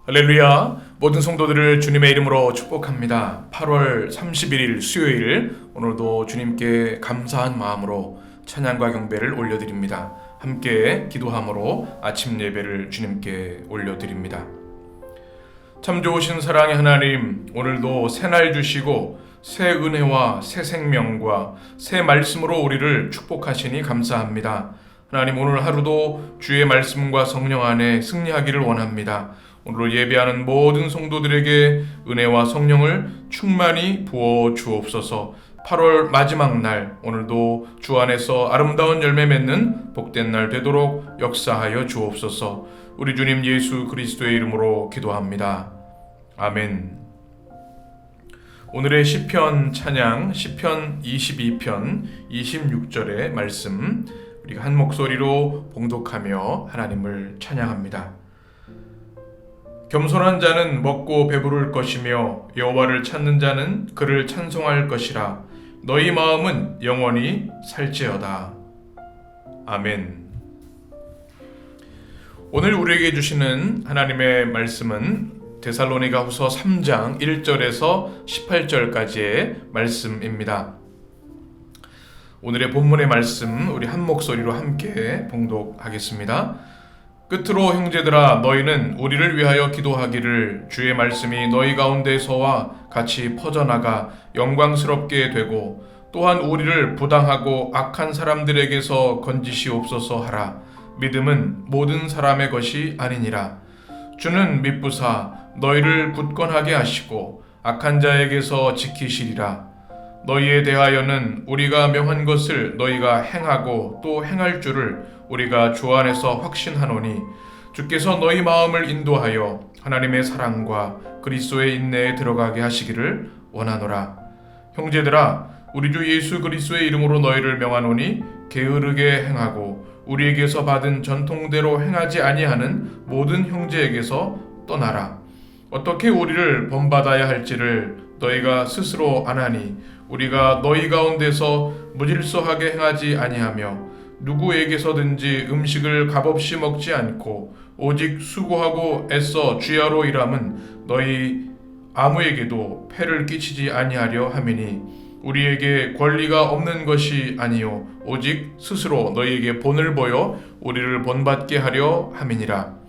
할렐루야. 모든 성도들을 주님의 이름으로 축복합니다. 8월 31일 수요일, 오늘도 주님께 감사한 마음으로 찬양과 경배를 올려드립니다. 함께 기도함으로 아침 예배를 주님께 올려드립니다. 참 좋으신 사랑의 하나님, 오늘도 새날 주시고 새 은혜와 새 생명과 새 말씀으로 우리를 축복하시니 감사합니다. 하나님, 오늘 하루도 주의 말씀과 성령 안에 승리하기를 원합니다. 오늘 예배하는 모든 성도들에게 은혜와 성령을 충만히 부어 주옵소서. 8월 마지막 날, 오늘도 주 안에서 아름다운 열매 맺는 복된 날 되도록 역사하여 주옵소서. 우리 주님 예수 그리스도의 이름으로 기도합니다. 아멘. 오늘의 시편 찬양, 시편 22편 26절의 말씀, 우리가 한 목소리로 봉독하며 하나님을 찬양합니다. 겸손한 자는 먹고 배부를 것이며 여호와를 찾는 자는 그를 찬송할 것이라. 너희 마음은 영원히 살지어다. 아멘. 오늘 우리에게 주시는 하나님의 말씀은 데살로니가후서 3장 1절에서 18절까지의 말씀입니다. 오늘의 본문의 말씀 우리 한 목소리로 함께 봉독하겠습니다. 끝으로 형제들아, 너희는 우리를 위하여 기도하기를, 주의 말씀이 너희 가운데서와 같이 퍼져나가 영광스럽게 되고 또한 우리를 부당하고 악한 사람들에게서 건지시옵소서 하라. 믿음은 모든 사람의 것이 아니니라. 주는 미쁘사 너희를 굳건하게 하시고 악한 자에게서 지키시리라. 너희에 대하여는 우리가 명한 것을 너희가 행하고 또 행할 줄을 우리가 주 안에서 확신하노니, 주께서 너희 마음을 인도하여 하나님의 사랑과 그리스도의 인내에 들어가게 하시기를 원하노라. 형제들아, 우리 주 예수 그리스도의 이름으로 너희를 명하노니 게으르게 행하고 우리에게서 받은 전통대로 행하지 아니하는 모든 형제에게서 떠나라. 어떻게 우리를 본받아야 할지를 너희가 스스로 아나니, 우리가 너희 가운데서 무질서하게 행하지 아니하며 누구에게서든지 음식을 값없이 먹지 않고 오직 수고하고 애써 주야로 일함은 너희 아무에게도 폐를 끼치지 아니하려 함이니, 우리에게 권리가 없는 것이 아니요 오직 스스로 너희에게 본을 보여 우리를 본받게 하려 함이니라.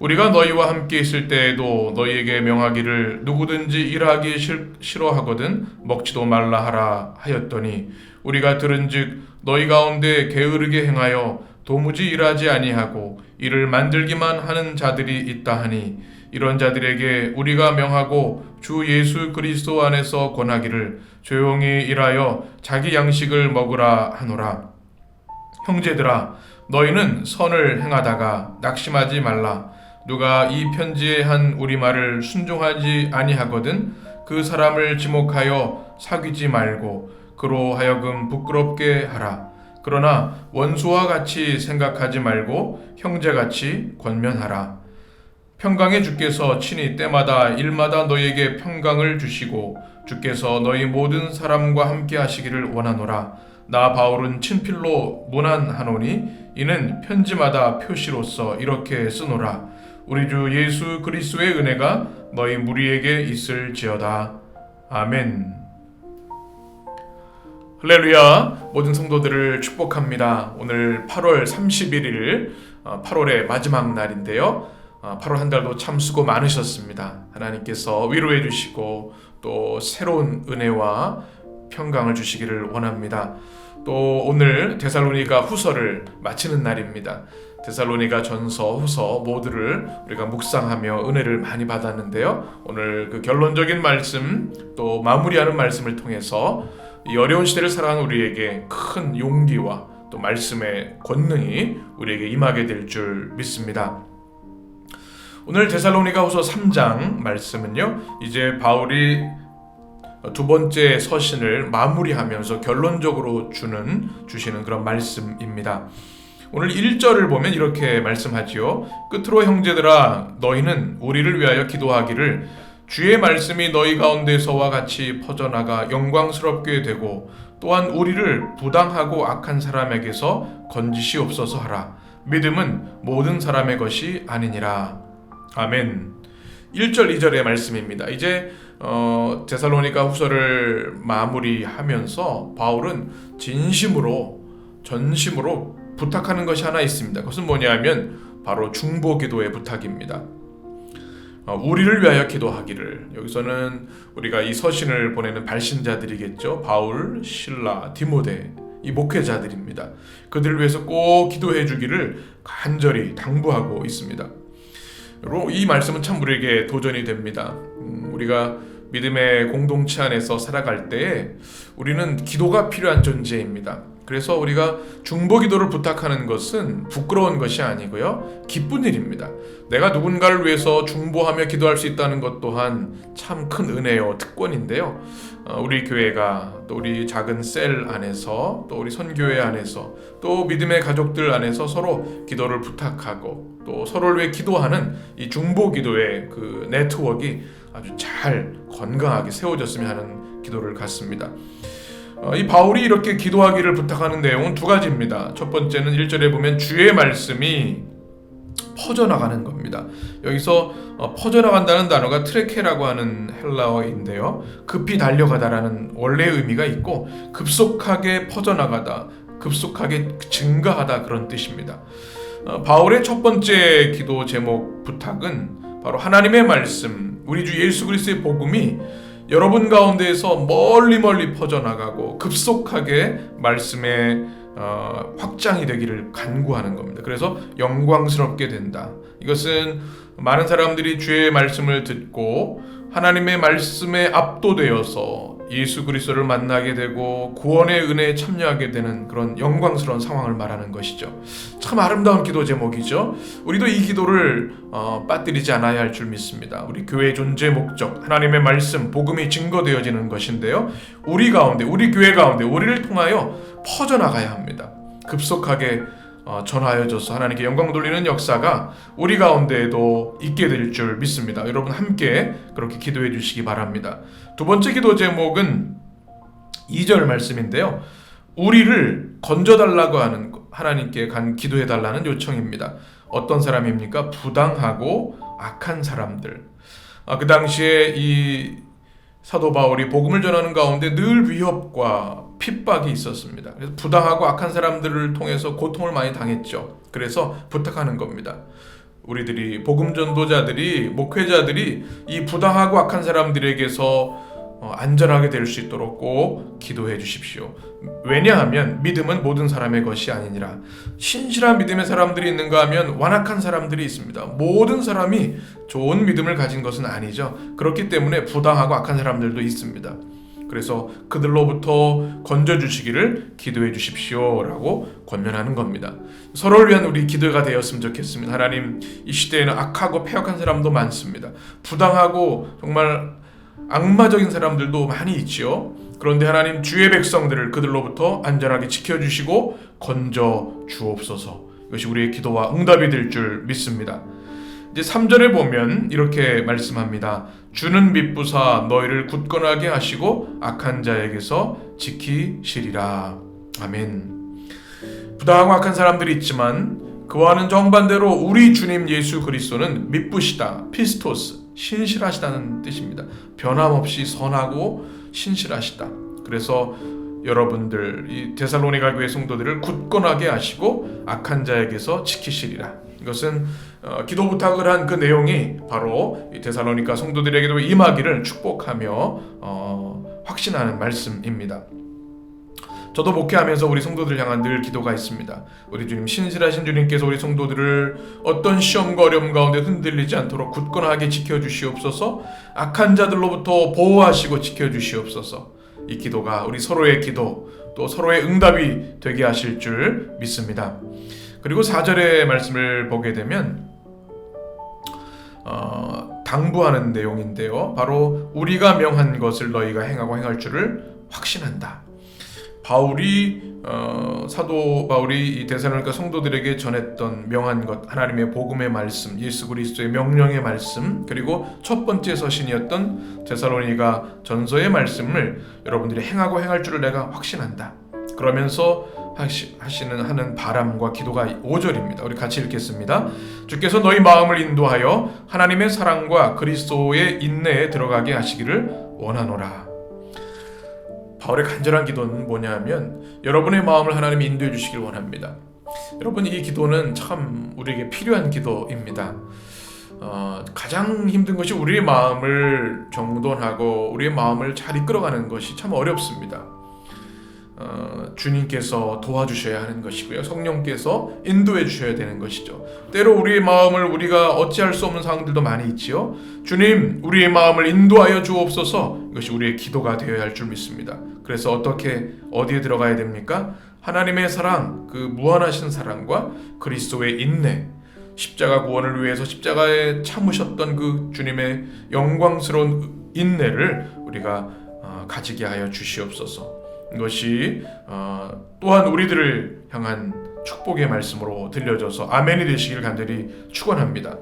우리가 너희와 함께 있을 때에도 너희에게 명하기를, 누구든지 일하기 싫어하거든 먹지도 말라 하라 하였더니, 우리가 들은즉 너희 가운데 게으르게 행하여 도무지 일하지 아니하고 이를 만들기만 하는 자들이 있다 하니, 이런 자들에게 우리가 명하고 주 예수 그리스도 안에서 권하기를, 조용히 일하여 자기 양식을 먹으라 하노라. 형제들아, 너희는 선을 행하다가 낙심하지 말라. 누가 이 편지에 한 우리 말을 순종하지 아니하거든 그 사람을 지목하여 사귀지 말고 그로 하여금 부끄럽게 하라. 그러나 원수와 같이 생각하지 말고 형제같이 권면하라. 평강의 주께서 친히 때마다 일마다 너희에게 평강을 주시고 주께서 너희 모든 사람과 함께 하시기를 원하노라. 나 바울은 친필로 문안하노니 이는 편지마다 표시로서 이렇게 쓰노라. 우리 주 예수 그리스도의 은혜가 너희 무리에게 있을지어다. 아멘. 할렐루야. 모든 성도들을 축복합니다. 오늘 8월 31일 8월의 마지막 날인데요. 8월 한 달도 참 수고 많으셨습니다. 하나님께서 위로해 주시고 또 새로운 은혜와 평강을 주시기를 원합니다. 또 오늘 데살로니가 후서를 마치는 날입니다. 데살로니가 전서, 후서 모두를 우리가 묵상하며 은혜를 많이 받았는데요. 오늘 그 결론적인 말씀 또 마무리하는 말씀을 통해서 이 어려운 시대를 살아가는 우리에게 큰 용기와 또 말씀의 권능이 우리에게 임하게 될 줄 믿습니다. 오늘 데살로니가후서 3장 말씀은요, 이제 바울이 두 번째 서신을 마무리하면서 결론적으로 주시는 그런 말씀입니다. 오늘 1절을 보면 이렇게 말씀하지요. 끝으로 형제들아, 너희는 우리를 위하여 기도하기를, 주의 말씀이 너희 가운데서와 같이 퍼져나가 영광스럽게 되고 또한 우리를 부당하고 악한 사람에게서 건지시옵소서 하라. 믿음은 모든 사람의 것이 아니니라. 아멘. 1절 2절의 말씀입니다. 이제 데살로니가 후서를 마무리하면서 바울은 전심으로 부탁하는 것이 하나 있습니다. 그것은 뭐냐면 바로 중보 기도의 부탁입니다. 우리를 위하여 기도하기를. 여기서는 우리가 이 서신을 보내는 발신자들이겠죠. 바울, 실라, 디모데, 이 목회자들입니다. 그들을 위해서 꼭 기도해 주기를 간절히 당부하고 있습니다. 이 말씀은 참 우리에게 도전이 됩니다. 우리가 믿음의 공동체 안에서 살아갈 때에 우리는 기도가 필요한 존재입니다. 그래서 우리가 중보 기도를 부탁하는 것은 부끄러운 것이 아니고요, 기쁜 일입니다. 내가 누군가를 위해서 중보하며 기도할 수 있다는 것 또한 참 큰 은혜요, 특권인데요. 우리 교회가 또 우리 작은 셀 안에서 또 우리 선교회 안에서 또 믿음의 가족들 안에서 서로 기도를 부탁하고 또 서로를 위해 기도하는 이 중보 기도의 그 네트워크가 아주 잘 건강하게 세워졌으면 하는 기도를 갖습니다. 이 바울이 이렇게 기도하기를 부탁하는 내용은 두 가지입니다. 첫 번째는 1절에 보면 주의 말씀이 퍼져나가는 겁니다. 여기서 퍼져나간다는 단어가 트레케라고 하는 헬라어인데요, 급히 달려가다라는 원래의 의미가 있고 급속하게 퍼져나가다, 급속하게 증가하다, 그런 뜻입니다. 바울의 첫 번째 기도 제목 부탁은 바로 하나님의 말씀, 우리 주 예수 그리스도의 복음이 여러분 가운데에서 멀리 퍼져나가고 급속하게 말씀의 확장이 되기를 간구하는 겁니다. 그래서 영광스럽게 된다. 이것은 많은 사람들이 주의 말씀을 듣고 하나님의 말씀에 압도되어서 예수 그리스도를 만나게 되고 구원의 은혜에 참여하게 되는 그런 영광스러운 상황을 말하는 것이죠. 참 아름다운 기도 제목이죠. 우리도 이 기도를 빠뜨리지 않아야 할 줄 믿습니다. 우리 교회의 존재 목적, 하나님의 말씀, 복음이 증거되어지는 것인데요, 우리 가운데, 우리 교회 가운데 우리를 통하여 퍼져나가야 합니다. 급속하게 전하여져서 하나님께 영광 돌리는 역사가 우리 가운데에도 있게 될 줄 믿습니다. 여러분 함께 그렇게 기도해 주시기 바랍니다. 두 번째 기도 제목은 2절 말씀인데요, 우리를 건져달라고 하는, 하나님께 기도해달라는 요청입니다. 어떤 사람입니까? 부당하고 악한 사람들. 그 당시에 이 사도 바울이 복음을 전하는 가운데 늘 위협과 핍박이 있었습니다. 그래서 부당하고 악한 사람들을 통해서 고통을 많이 당했죠. 그래서 부탁하는 겁니다. 우리들이 복음 전도자들이, 목회자들이 이 부당하고 악한 사람들에게서 안전하게 될 수 있도록 꼭 기도해 주십시오. 왜냐하면 믿음은 모든 사람의 것이 아니니라. 신실한 믿음의 사람들이 있는가 하면 완악한 사람들이 있습니다. 모든 사람이 좋은 믿음을 가진 것은 아니죠. 그렇기 때문에 부당하고 악한 사람들도 있습니다. 그래서 그들로부터 건져주시기를 기도해 주십시오라고 권면하는 겁니다. 서로를 위한 우리 기도가 되었으면 좋겠습니다. 하나님, 이 시대에는 악하고 패역한 사람도 많습니다. 부당하고 정말 악마적인 사람들도 많이 있지요. 그런데 하나님, 주의 백성들을 그들로부터 안전하게 지켜주시고 건져 주옵소서. 이것이 우리의 기도와 응답이 될 줄 믿습니다. 이제 3절에 보면 이렇게 말씀합니다. 주는 미쁘사 너희를 굳건하게 하시고 악한 자에게서 지키시리라. 아멘. 부당하고 악한 사람들이 있지만 그와는 정반대로 우리 주님 예수 그리스도는 미쁘시다, 피스토스, 신실하시다는 뜻입니다. 변함없이 선하고 신실하시다. 그래서 여러분들, 이 데살로니가 교회 성도들을 굳건하게 하시고 악한 자에게서 지키시리라. 이것은 기도 부탁을 한 그 내용이 바로 이 데살로니가 성도들에게도 임하기를 축복하며 확신하는 말씀입니다. 저도 목회하면서 우리 성도들 향한 늘 기도가 있습니다. 우리 주님, 신실하신 주님께서 우리 성도들을 어떤 시험과 어려움 가운데 흔들리지 않도록 굳건하게 지켜주시옵소서. 악한 자들로부터 보호하시고 지켜주시옵소서. 이 기도가 우리 서로의 기도, 또 서로의 응답이 되게 하실 줄 믿습니다. 그리고 4절의 말씀을 보게 되면 당부하는 내용인데요, 바로 우리가 명한 것을 너희가 행하고 행할 줄을 확신한다. 사도 바울이 이 데살로니가 성도들에게 전했던 명한 것, 하나님의 복음의 말씀, 예수 그리스도의 명령의 말씀, 그리고 첫 번째 서신이었던 데살로니가 전서의 말씀을 여러분들이 행하고 행할 줄을 내가 확신한다. 그러면서 하는 바람과 기도가 5절입니다. 우리 같이 읽겠습니다. 주께서 너희 마음을 인도하여 하나님의 사랑과 그리스도의 인내에 들어가게 하시기를 원하노라. 바울의 간절한 기도는 뭐냐면 여러분의 마음을 하나님이 인도해 주시길 원합니다. 여러분, 이 기도는 참 우리에게 필요한 기도입니다. 가장 힘든 것이 우리의 마음을 정돈하고 우리의 마음을 잘 이끌어가는 것이 참 어렵습니다. 주님께서 도와주셔야 하는 것이고요. 성령께서 인도해 주셔야 되는 것이죠. 때로 우리의 마음을 우리가 어찌할 수 없는 상황들도 많이 있지요. 주님, 우리의 마음을 인도하여 주옵소서. 이것이 우리의 기도가 되어야 할 줄 믿습니다. 그래서 어디에 들어가야 됩니까? 하나님의 사랑, 그 무한하신 사랑과 그리스도의 인내, 십자가 구원을 위해서 십자가에 참으셨던 그 주님의 영광스러운 인내를 우리가 가지게 하여 주시옵소서. 이것이 또한 우리들을 향한 축복의 말씀으로 들려져서 아멘이 되시길 간절히 축원합니다.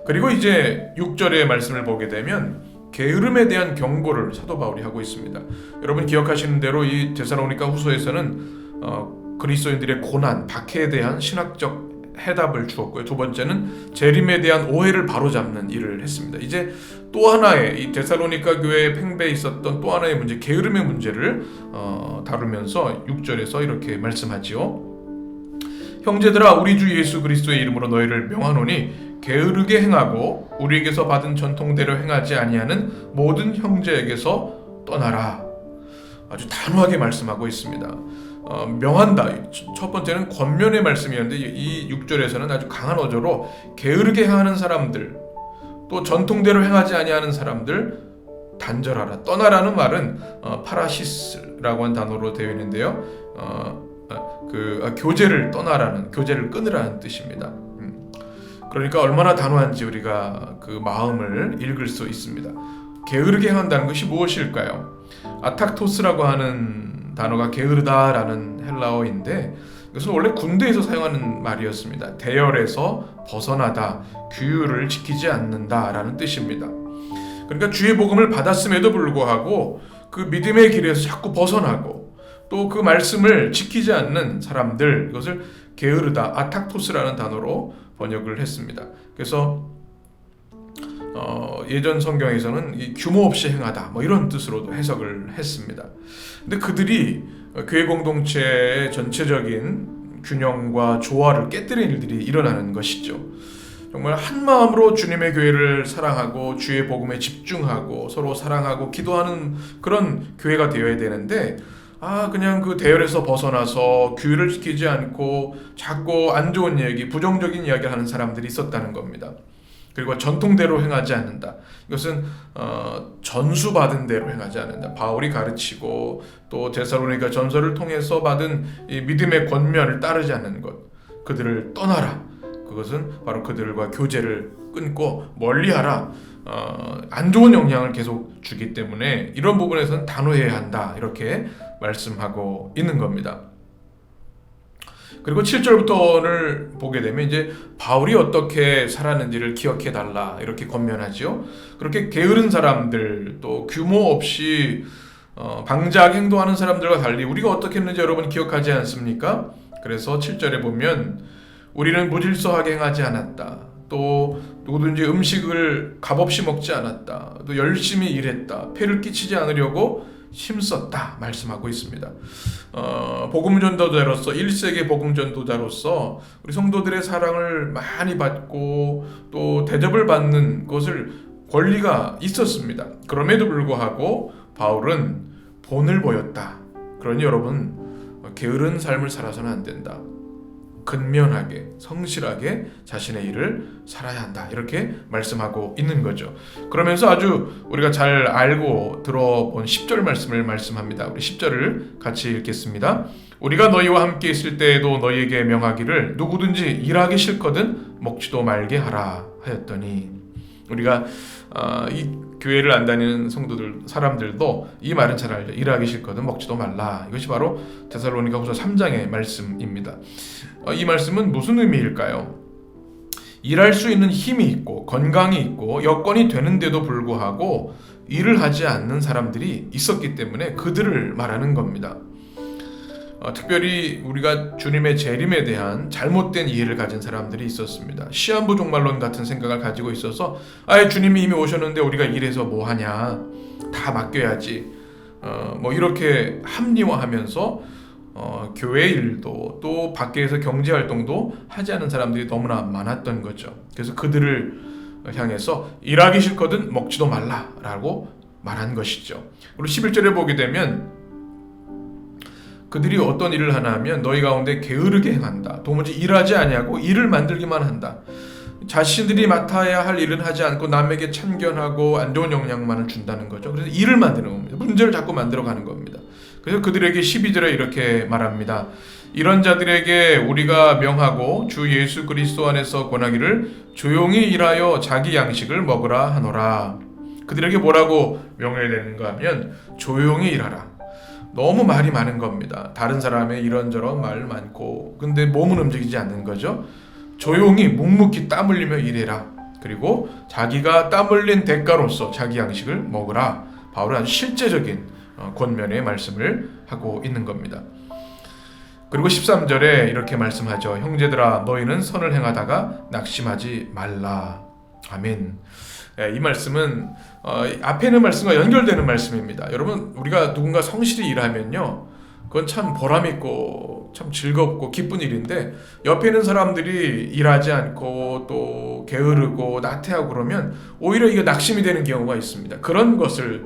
그리고 이제 6절의 말씀을 보게 되면 게으름에 대한 경고를 사도 바울이 하고 있습니다. 여러분 기억하시는 대로 이 데살로니가 후서에서는 그리스도인들의 고난, 박해에 대한 신학적 해답을 주었고요. 두 번째는 재림에 대한 오해를 바로잡는 일을 했습니다. 이제 또 하나의 이 데살로니가 교회의 팽배에 있었던 또 하나의 문제, 게으름의 문제를 다루면서 6절에서 이렇게 말씀하지요. 형제들아, 우리 주 예수 그리스도의 이름으로 너희를 명하노니 게으르게 행하고 우리에게서 받은 전통대로 행하지 아니하는 모든 형제에게서 떠나라. 아주 단호하게 말씀하고 있습니다. 명한다. 첫 번째는 권면의 말씀이었는데 이 6절에서는 아주 강한 어조로 게으르게 행하는 사람들, 또 전통대로 행하지 아니하는 사람들 단절하라. 떠나라는 말은 파라시스라고 한 단어로 되어 있는데요. 교제를 떠나라는, 교제를 끊으라는 뜻입니다. 그러니까 얼마나 단호한지 우리가 그 마음을 읽을 수 있습니다. 게으르게 행한다는 것이 무엇일까요? 아탁토스라고 하는 단어가 게으르다라는 헬라어인데 이것은 원래 군대에서 사용하는 말이었습니다. 대열에서 벗어나다, 규율을 지키지 않는다라는 뜻입니다. 그러니까 주의 복음을 받았음에도 불구하고 그 믿음의 길에서 자꾸 벗어나고 또 그 말씀을 지키지 않는 사람들, 이것을 게으르다, 아탁토스라는 단어로 번역을 했습니다. 그래서 예전 성경에서는 이 규모 없이 행하다 이런 뜻으로도 해석을 했습니다. 근데 그들이 교회 공동체의 전체적인 균형과 조화를 깨뜨리는 일들이 일어나는 것이죠. 정말 한 마음으로 주님의 교회를 사랑하고 주의 복음에 집중하고 서로 사랑하고 기도하는 그런 교회가 되어야 되는데 그냥 그 대열에서 벗어나서 규율을 지키지 않고 자꾸 안 좋은 얘기, 부정적인 이야기를 하는 사람들이 있었다는 겁니다. 그리고 전통대로 행하지 않는다. 이것은 전수받은 대로 행하지 않는다. 바울이 가르치고 또 데살로니가 전서를 통해서 받은 이 믿음의 권면을 따르지 않는 것. 그들을 떠나라. 그것은 바로 그들과 교제를 끊고 멀리하라. 안 좋은 영향을 계속 주기 때문에 이런 부분에서는 단호해야 한다. 이렇게 말씀하고 있는 겁니다. 그리고 7절부터를 보게 되면 이제 바울이 어떻게 살았는지를 기억해 달라 이렇게 권면하지요. 그렇게 게으른 사람들, 또 규모 없이 방자하게 행동하는 사람들과 달리 우리가 어떻게 했는지 여러분 기억하지 않습니까? 그래서 7절에 보면 우리는 무질서하게 행하지 않았다. 또 누구든지 음식을 값없이 먹지 않았다. 또 열심히 일했다. 폐를 끼치지 않으려고 힘썼다 말씀하고 있습니다. 복음 전도자로서 1세기 복음 전도자로서 우리 성도들의 사랑을 많이 받고 또 대접을 받는 것을 권리가 있었습니다. 그럼에도 불구하고 바울은 본을 보였다. 그러니 여러분 게으른 삶을 살아서는 안 된다. 근면하게 성실하게 자신의 일을 살아야 한다. 이렇게 말씀하고 있는 거죠. 그러면서 아주 우리가 잘 알고 들어본 10절 말씀을 말씀합니다. 우리 10절을 같이 읽겠습니다. 우리가 너희와 함께 있을 때에도 너희에게 명하기를 누구든지 일하기 싫거든 먹지도 말게 하라 하였더니, 우리가 이 교회를 안 다니는 사람들도 이 말은 잘 알죠. 일하기 싫거든 먹지도 말라. 이것이 바로 데살로니가 후서 3장의 말씀입니다. 이 말씀은 무슨 의미일까요? 일할 수 있는 힘이 있고 건강이 있고 여건이 되는데도 불구하고 일을 하지 않는 사람들이 있었기 때문에 그들을 말하는 겁니다. 특별히 우리가 주님의 재림에 대한 잘못된 이해를 가진 사람들이 있었습니다. 시한부 종말론 같은 생각을 가지고 있어서 주님이 이미 오셨는데 우리가 이래서 뭐하냐, 다 맡겨야지, 뭐 이렇게 합리화하면서 교회 일도 또 밖에서 경제 활동도 하지 않은 사람들이 너무나 많았던 거죠. 그래서 그들을 향해서 일하기 싫거든 먹지도 말라라고 말한 것이죠. 우리 11절에 보게 되면 그들이 어떤 일을 하나 하면 너희 가운데 게으르게 행한다. 도무지 일하지 아니하고 일을 만들기만 한다. 자신들이 맡아야 할 일은 하지 않고 남에게 참견하고 안 좋은 영향만을 준다는 거죠. 그래서 일을 만드는 겁니다. 문제를 자꾸 만들어가는 겁니다. 그래서 그들에게 12절에 이렇게 말합니다. 이런 자들에게 우리가 명하고 주 예수 그리스도 안에서 권하기를 조용히 일하여 자기 양식을 먹으라 하노라. 그들에게 뭐라고 명해야 되는가 하면 조용히 일하라. 너무 말이 많은 겁니다. 다른 사람의 이런저런 말 많고 근데 몸은 움직이지 않는 거죠. 조용히 묵묵히 땀 흘리며 일해라. 그리고 자기가 땀 흘린 대가로서 자기 양식을 먹으라. 바울은 아주 실제적인 권면의 말씀을 하고 있는 겁니다. 그리고 13절에 이렇게 말씀하죠. 형제들아 너희는 선을 행하다가 낙심하지 말라. 아멘. 이 말씀은 앞에 있는 말씀과 연결되는 말씀입니다. 여러분, 우리가 누군가 성실히 일하면요, 그건 참 보람있고 참 즐겁고 기쁜 일인데 옆에 있는 사람들이 일하지 않고 또 게으르고 나태하고 그러면 오히려 이게 낙심이 되는 경우가 있습니다. 그런 것을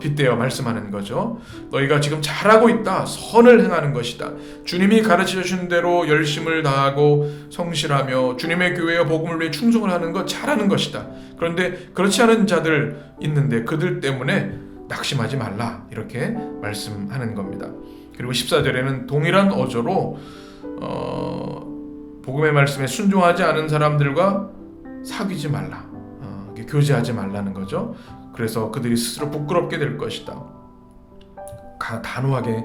빗대어 말씀하는 거죠. 너희가 지금 잘하고 있다. 선을 행하는 것이다. 주님이 가르쳐 주신 대로 열심을 다하고 성실하며 주님의 교회와 복음을 위해 충성을 하는 것 잘하는 것이다. 그런데 그렇지 않은 자들 있는데 그들 때문에 낙심하지 말라. 이렇게 말씀하는 겁니다. 그리고 14절에는 동일한 어조로 복음의 말씀에 순종하지 않은 사람들과 사귀지 말라, 교제하지 말라는 거죠. 그래서 그들이 스스로 부끄럽게 될 것이다. 단호하게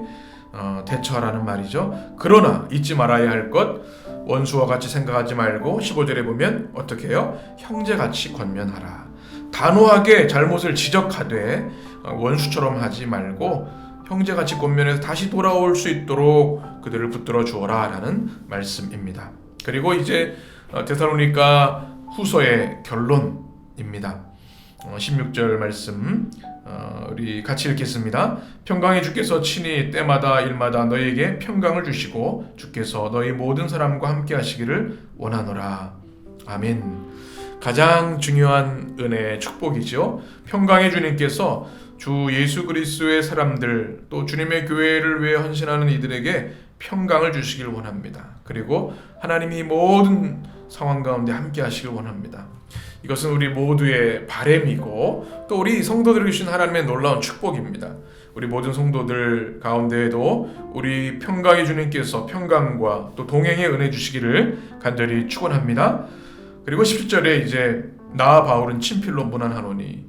대처하라는 말이죠. 그러나 잊지 말아야 할 것, 원수와 같이 생각하지 말고 15절에 보면 어떻게 해요? 형제같이 권면하라. 단호하게 잘못을 지적하되 원수처럼 하지 말고 형제같이 권면해서 다시 돌아올 수 있도록 그들을 붙들어 주어라 라는 말씀입니다. 그리고 이제 데살로니가 후서의 결론입니다. 16절 말씀 우리 같이 읽겠습니다. 평강의 주께서 친히 때마다 일마다 너희에게 평강을 주시고 주께서 너희 모든 사람과 함께 하시기를 원하노라. 아멘. 가장 중요한 은혜의 축복이죠. 평강의 주님께서 주 예수 그리스도의 사람들 또 주님의 교회를 위해 헌신하는 이들에게 평강을 주시길 원합니다. 그리고 하나님이 모든 상황 가운데 함께 하시길 원합니다. 이것은 우리 모두의 바람이고 또 우리 성도들에게 주신 하나님의 놀라운 축복입니다. 우리 모든 성도들 가운데에도 우리 평강의 주님께서 평강과 또 동행의 은혜 주시기를 간절히 축원합니다. 그리고 17절에 이제 나 바울은 친필로 문안하노니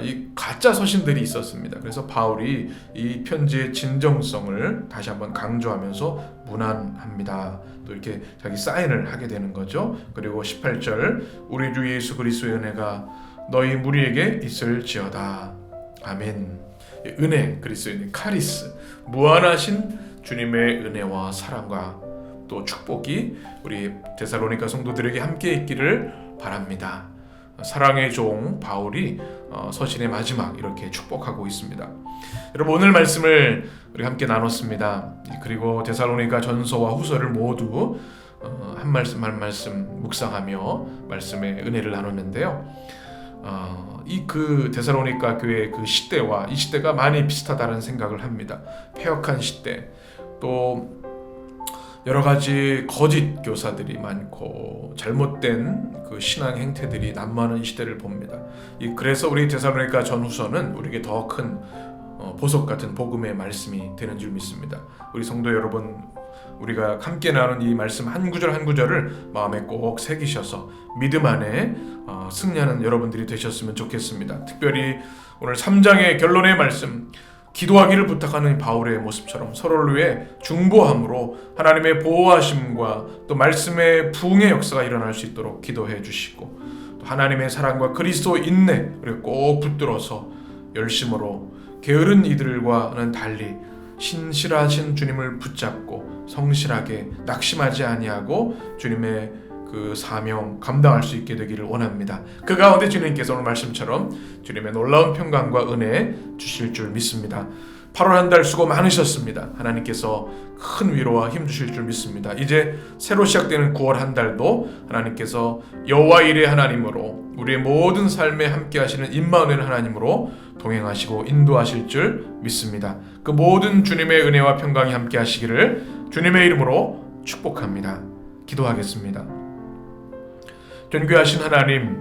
이 가짜 서신들이 있었습니다. 그래서 바울이 이 편지의 진정성을 다시 한번 강조하면서 문안합니다. 또 이렇게 자기 사인을 하게 되는 거죠. 그리고 18절 우리 주 예수 그리스도의 은혜가 너희 무리에게 있을지어다. 아멘. 은혜, 그리스도의 은혜, 카리스, 무한하신 주님의 은혜와 사랑과 또 축복이 우리 데살로니가 성도들에게 함께 있기를 바랍니다. 사랑의 종 바울이 서신의 마지막 이렇게 축복하고 있습니다. 여러분, 오늘 말씀을 우리 함께 나눴습니다. 그리고 데살로니가 전서와 후서를 모두 한 말씀 한 말씀 묵상하며 말씀의 은혜를 나눴는데요. 이 그 데살로니가 교회의 그 시대와 이 시대가 많이 비슷하다는 생각을 합니다. 폐역한 시대, 또 여러 가지 거짓 교사들이 많고 잘못된 그 신앙 행태들이 난무하는 시대를 봅니다. 그래서 우리 데살로니가 전후서는 우리에게 더 큰 보석 같은 복음의 말씀이 되는 줄 믿습니다. 우리 성도 여러분, 우리가 함께 나누는 이 말씀 한 구절 한 구절을 마음에 꼭 새기셔서 믿음 안에 승리하는 여러분들이 되셨으면 좋겠습니다. 특별히 오늘 3장의 결론의 말씀, 기도하기를 부탁하는 바울의 모습처럼 서로를 위해 중보함으로 하나님의 보호하심과 또 말씀의 부흥의 역사가 일어날 수 있도록 기도해 주시고, 또 하나님의 사랑과 그리스도 인내 우리가 꼭 붙들어서 열심으로 게으른 이들과는 달리 신실하신 주님을 붙잡고 성실하게 낙심하지 아니하고 주님의 그 사명 감당할 수 있게 되기를 원합니다. 그 가운데 주님께서 오늘 말씀처럼 주님의 놀라운 평강과 은혜 주실 줄 믿습니다. 8월 한 달 수고 많으셨습니다. 하나님께서 큰 위로와 힘 주실 줄 믿습니다. 이제 새로 시작되는 9월 한 달도 하나님께서 여호와 일의 하나님으로 우리의 모든 삶에 함께 하시는 임마누엘 하나님으로 동행하시고 인도하실 줄 믿습니다. 그 모든 주님의 은혜와 평강이 함께 하시기를 주님의 이름으로 축복합니다. 기도하겠습니다. 존귀하신 하나님,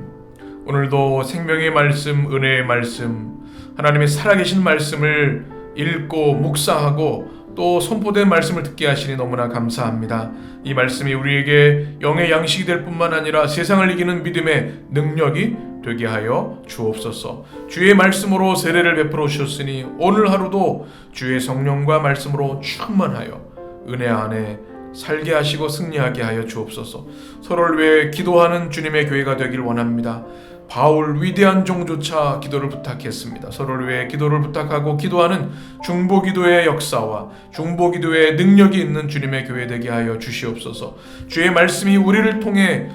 오늘도 생명의 말씀, 은혜의 말씀, 하나님의 살아계신 말씀을 읽고 묵상하고 또 선포된 말씀을 듣게 하시니 너무나 감사합니다. 이 말씀이 우리에게 영의 양식이 될 뿐만 아니라 세상을 이기는 믿음의 능력이 되게 하여 주옵소서. 주의 말씀으로 세례를 베풀어 주셨으니 오늘 하루도 주의 성령과 말씀으로 충만하여 은혜 안에 살게 하시고 승리하게 하여 주옵소서. 서로를 위해 기도하는 주님의 교회가 되길 원합니다. 바울 위대한 종조차 기도를 부탁했습니다. 서로를 위해 기도를 부탁하고 기도하는 중보기도의 역사와 중보기도의 능력이 있는 주님의 교회 되게 하여 주시옵소서. 주의 말씀이 우리를 통해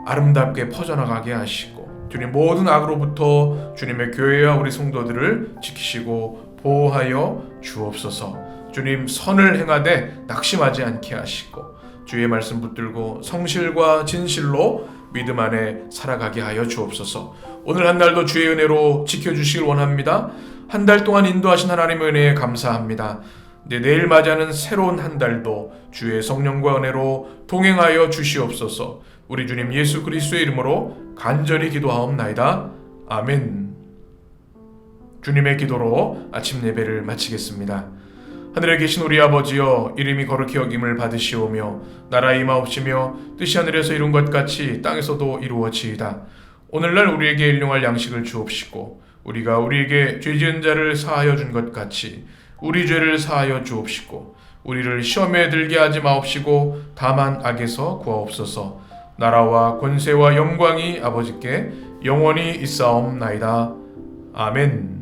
아름답게 퍼져나가게 하시고 주님 모든 악으로부터 주님의 교회와 우리 성도들을 지키시고 보호하여 주옵소서. 주님 선을 행하되 낙심하지 않게 하시고 주의 말씀 붙들고 성실과 진실로 믿음 안에 살아가게 하여 주옵소서. 오늘 한 날도 주의 은혜로 지켜주시길 원합니다. 한 달 동안 인도하신 하나님의 은혜에 감사합니다. 내일 맞이하는 새로운 한 달도 주의 성령과 은혜로 동행하여 주시옵소서. 우리 주님 예수 그리스도의 이름으로 간절히 기도하옵나이다. 아멘. 주님의 기도로 아침 예배를 마치겠습니다. 하늘에 계신 우리 아버지여, 이름이 거룩히 여김을 받으시오며 나라 임하옵시며 뜻이 하늘에서 이룬 것 같이 땅에서도 이루어지이다. 오늘날 우리에게 일용할 양식을 주옵시고 우리가 우리에게 죄 지은 자를 사하여 준 것 같이 우리 죄를 사하여 주옵시고 우리를 시험에 들게 하지 마옵시고 다만 악에서 구하옵소서. 나라와 권세와 영광이 아버지께 영원히 있사옵나이다. 아멘.